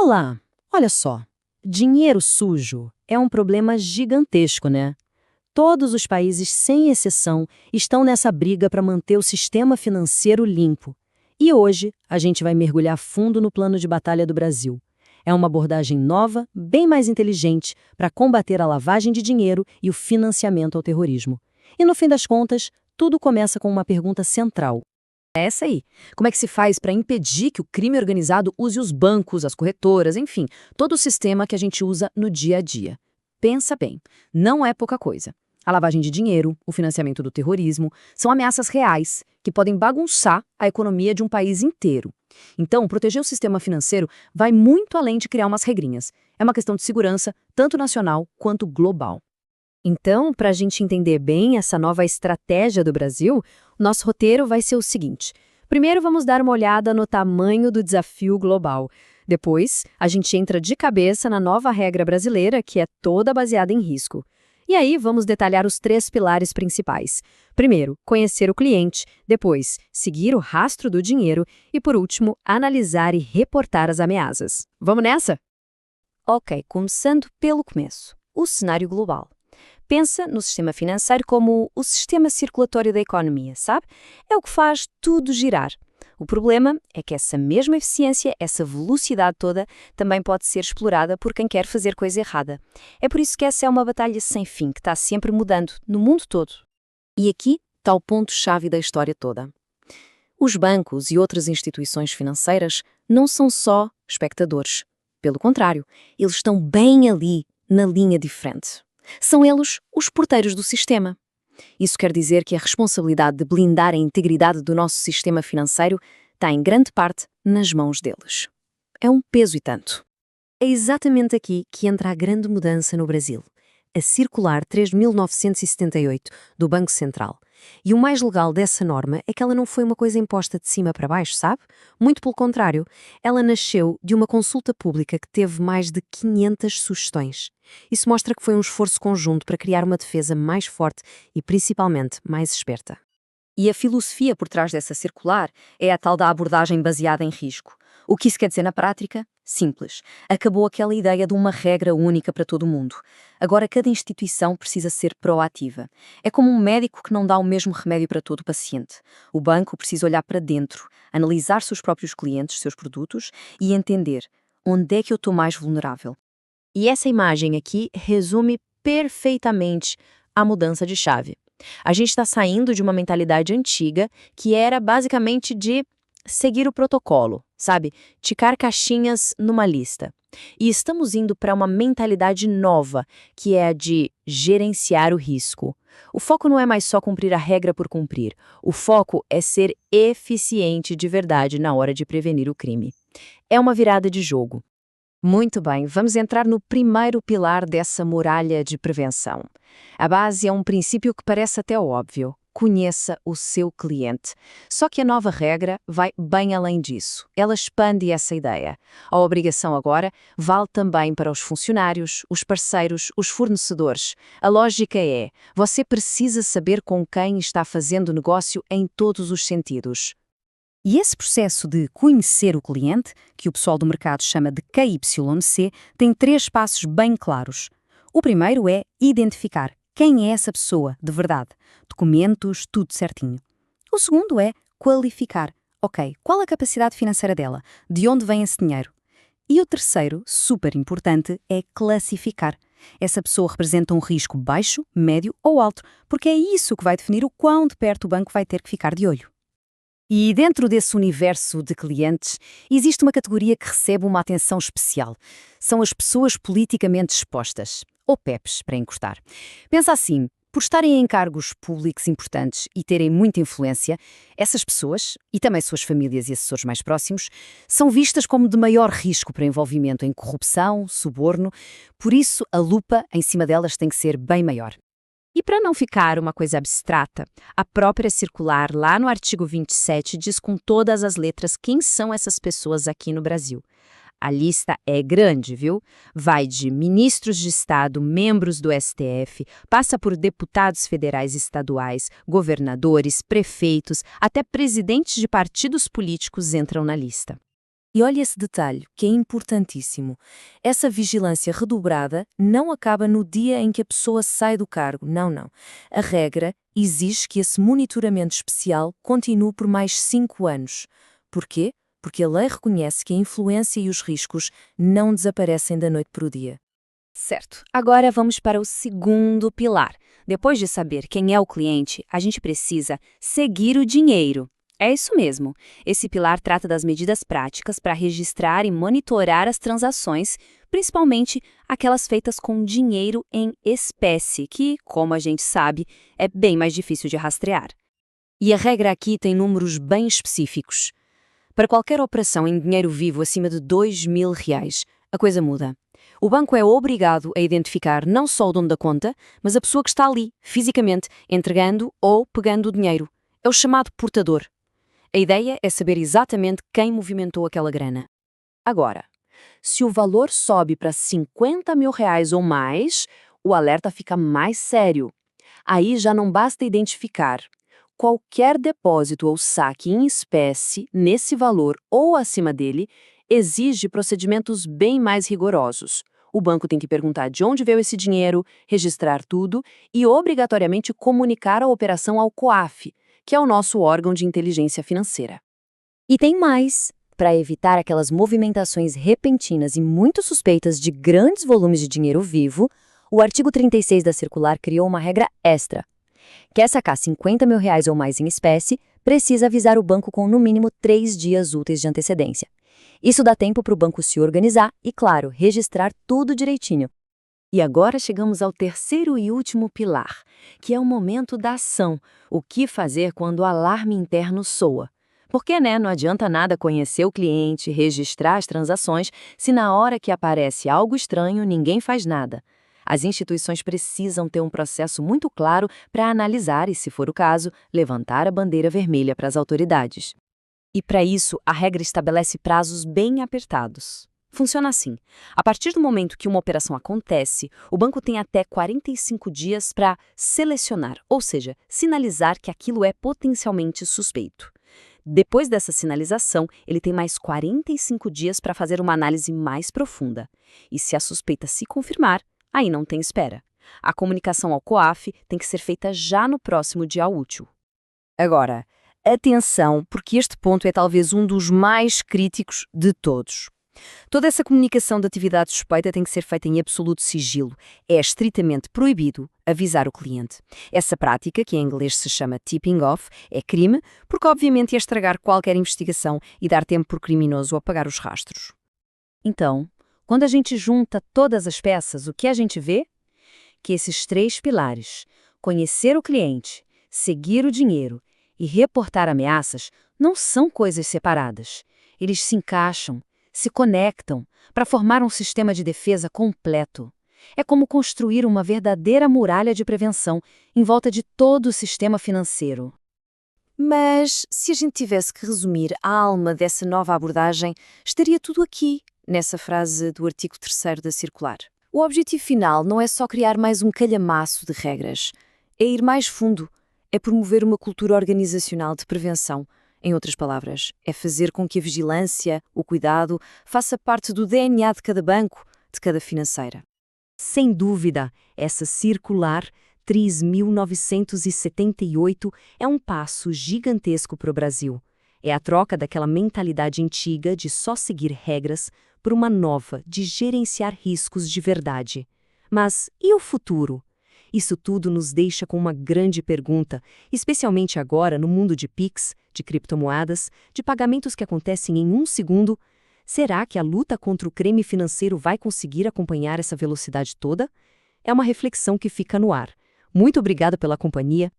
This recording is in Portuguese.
Olá, olha só. Dinheiro sujo é um problema gigantesco, né? Todos os países, sem exceção, estão nessa briga para manter o sistema financeiro limpo. E hoje a gente vai mergulhar fundo no plano de batalha do Brasil. É uma abordagem nova, bem mais inteligente, para combater a lavagem de dinheiro e o financiamento ao terrorismo. E no fim das contas, tudo começa com uma pergunta central. É essa aí. Como é que se faz para impedir que o crime organizado use os bancos, as corretoras, enfim, todo o sistema que a gente usa no dia a dia? Pensa bem, não é pouca coisa. A lavagem de dinheiro, o financiamento do terrorismo, são ameaças reais que podem bagunçar a economia de um país inteiro. Então, proteger o sistema financeiro vai muito além de criar umas regrinhas. É uma questão de segurança, tanto nacional quanto global. Então, para a gente entender bem essa nova estratégia do Brasil, o nosso roteiro vai ser o seguinte. Primeiro, vamos dar uma olhada no tamanho do desafio global. Depois, a gente entra de cabeça na nova regra brasileira, que é toda baseada em risco. E aí, vamos detalhar os 3 pilares principais. Primeiro, conhecer o cliente. Depois, seguir o rastro do dinheiro. E, por último, analisar e reportar as ameaças. Vamos nessa? Ok, começando pelo começo. O cenário global. Pensa no sistema financeiro como o sistema circulatório da economia, sabe? É o que faz tudo girar. O problema é que essa mesma eficiência, essa velocidade toda, também pode ser explorada por quem quer fazer coisa errada. É por isso que essa é uma batalha sem fim, que está sempre mudando, no mundo todo. E aqui está o ponto-chave da história toda. Os bancos e outras instituições financeiras não são só espectadores. Pelo contrário, eles estão bem ali, na linha de frente. São eles os porteiros do sistema. Isso quer dizer que a responsabilidade de blindar a integridade do nosso sistema financeiro está em grande parte nas mãos deles. É um peso e tanto. É exatamente aqui que entra a grande mudança no Brasil. A Circular 3.978 do Banco Central. E o mais legal dessa norma é que ela não foi uma coisa imposta de cima para baixo, sabe? Muito pelo contrário, ela nasceu de uma consulta pública que teve mais de 500 sugestões. Isso mostra que foi um esforço conjunto para criar uma defesa mais forte e, principalmente, mais esperta. E a filosofia por trás dessa circular é a tal da abordagem baseada em risco. O que isso quer dizer na prática? Simples. Acabou aquela ideia de uma regra única para todo mundo. Agora cada instituição precisa ser proativa. É como um médico que não dá o mesmo remédio para todo o paciente. O banco precisa olhar para dentro, analisar seus próprios clientes, seus produtos e entender onde é que eu estou mais vulnerável. E essa imagem aqui resume perfeitamente a mudança de chave. A gente está saindo de uma mentalidade antiga que era basicamente de seguir o protocolo, sabe? Ticar caixinhas numa lista. E estamos indo para uma mentalidade nova, que é a de gerenciar o risco. O foco não é mais só cumprir a regra por cumprir. O foco é ser eficiente de verdade na hora de prevenir o crime. É uma virada de jogo. Muito bem, vamos entrar no primeiro pilar dessa muralha de prevenção. A base é um princípio que parece até óbvio. Conheça o seu cliente. Só que a nova regra vai bem além disso. Ela expande essa ideia. A obrigação agora vale também para os funcionários, os parceiros, os fornecedores. A lógica é, você precisa saber com quem está fazendo negócio em todos os sentidos. E esse processo de conhecer o cliente, que o pessoal do mercado chama de KYC, tem 3 passos bem claros. O primeiro é identificar quem é essa pessoa de verdade. Documentos, tudo certinho. O segundo é qualificar. Ok, qual a capacidade financeira dela? De onde vem esse dinheiro? E o terceiro, super importante, é classificar. Essa pessoa representa um risco baixo, médio ou alto, porque é isso que vai definir o quão de perto o banco vai ter que ficar de olho. E dentro desse universo de clientes, existe uma categoria que recebe uma atenção especial. São as pessoas politicamente expostas, ou PEPs, para encurtar. Pensa assim, por estarem em cargos públicos importantes e terem muita influência, essas pessoas, e também suas famílias e assessores mais próximos, são vistas como de maior risco para envolvimento em corrupção, suborno, por isso a lupa em cima delas tem que ser bem maior. E para não ficar uma coisa abstrata, a própria circular, lá no artigo 27, diz com todas as letras quem são essas pessoas aqui no Brasil. A lista é grande, viu? Vai de ministros de Estado, membros do STF, passa por deputados federais e estaduais, governadores, prefeitos, até presidentes de partidos políticos entram na lista. E olha esse detalhe, que é importantíssimo. Essa vigilância redobrada não acaba no dia em que a pessoa sai do cargo. Não, não. A regra exige que esse monitoramento especial continue por mais 5 anos. Porquê? Porque a lei reconhece que a influência e os riscos não desaparecem da noite para o dia. Certo. Agora vamos para o segundo pilar. Depois de saber quem é o cliente, a gente precisa seguir o dinheiro. É isso mesmo. Esse pilar trata das medidas práticas para registrar e monitorar as transações, principalmente aquelas feitas com dinheiro em espécie, que, como a gente sabe, é bem mais difícil de rastrear. E a regra aqui tem números bem específicos. Para qualquer operação em dinheiro vivo acima de R$ 2.000, a coisa muda. O banco é obrigado a identificar não só o dono da conta, mas a pessoa que está ali, fisicamente, entregando ou pegando o dinheiro. É o chamado portador. A ideia é saber exatamente quem movimentou aquela grana. Agora, se o valor sobe para R$ 50.000 ou mais, o alerta fica mais sério. Aí já não basta identificar. Qualquer depósito ou saque em espécie nesse valor ou acima dele exige procedimentos bem mais rigorosos. O banco tem que perguntar de onde veio esse dinheiro, registrar tudo e obrigatoriamente comunicar a operação ao COAF, que é o nosso órgão de inteligência financeira. E tem mais. Para evitar aquelas movimentações repentinas e muito suspeitas de grandes volumes de dinheiro vivo, o artigo 36 da circular criou uma regra extra. Quer sacar R$ 50.000 ou mais em espécie, precisa avisar o banco com no mínimo 3 dias úteis de antecedência. Isso dá tempo para o banco se organizar e, claro, registrar tudo direitinho. E agora chegamos ao terceiro e último pilar, que é o momento da ação, o que fazer quando o alarme interno soa. Porque, não adianta nada conhecer o cliente, registrar as transações, se na hora que aparece algo estranho ninguém faz nada. As instituições precisam ter um processo muito claro para analisar e, se for o caso, levantar a bandeira vermelha para as autoridades. E para isso, a regra estabelece prazos bem apertados. Funciona assim. A partir do momento que uma operação acontece, o banco tem até 45 dias para selecionar, ou seja, sinalizar que aquilo é potencialmente suspeito. Depois dessa sinalização, ele tem mais 45 dias para fazer uma análise mais profunda. E se a suspeita se confirmar, aí não tem espera. A comunicação ao COAF tem que ser feita já no próximo dia útil. Agora, atenção, porque este ponto é talvez um dos mais críticos de todos. Toda essa comunicação de atividade suspeita tem que ser feita em absoluto sigilo. É estritamente proibido avisar o cliente. Essa prática, que em inglês se chama tipping off, é crime, porque obviamente ia estragar qualquer investigação e dar tempo por criminoso apagar os rastros. Então, quando a gente junta todas as peças, o que a gente vê? Que esses 3 pilares, conhecer o cliente, seguir o dinheiro e reportar ameaças, não são coisas separadas. Eles se encaixam, se conectam para formar um sistema de defesa completo. É como construir uma verdadeira muralha de prevenção em volta de todo o sistema financeiro. Mas, se a gente tivesse que resumir a alma dessa nova abordagem, estaria tudo aqui, nessa frase do artigo 3º da circular. O objetivo final não é só criar mais um calhamaço de regras. É ir mais fundo, é promover uma cultura organizacional de prevenção. Em outras palavras, é fazer com que a vigilância, o cuidado, faça parte do DNA de cada banco, de cada financeira. Sem dúvida, essa circular 3.978 é um passo gigantesco para o Brasil. É a troca daquela mentalidade antiga de só seguir regras por uma nova de gerenciar riscos de verdade. Mas e o futuro? Isso tudo nos deixa com uma grande pergunta, especialmente agora no mundo de Pix, de criptomoedas, de pagamentos que acontecem em 1 segundo. Será que a luta contra o crime financeiro vai conseguir acompanhar essa velocidade toda? É uma reflexão que fica no ar. Muito obrigada pela companhia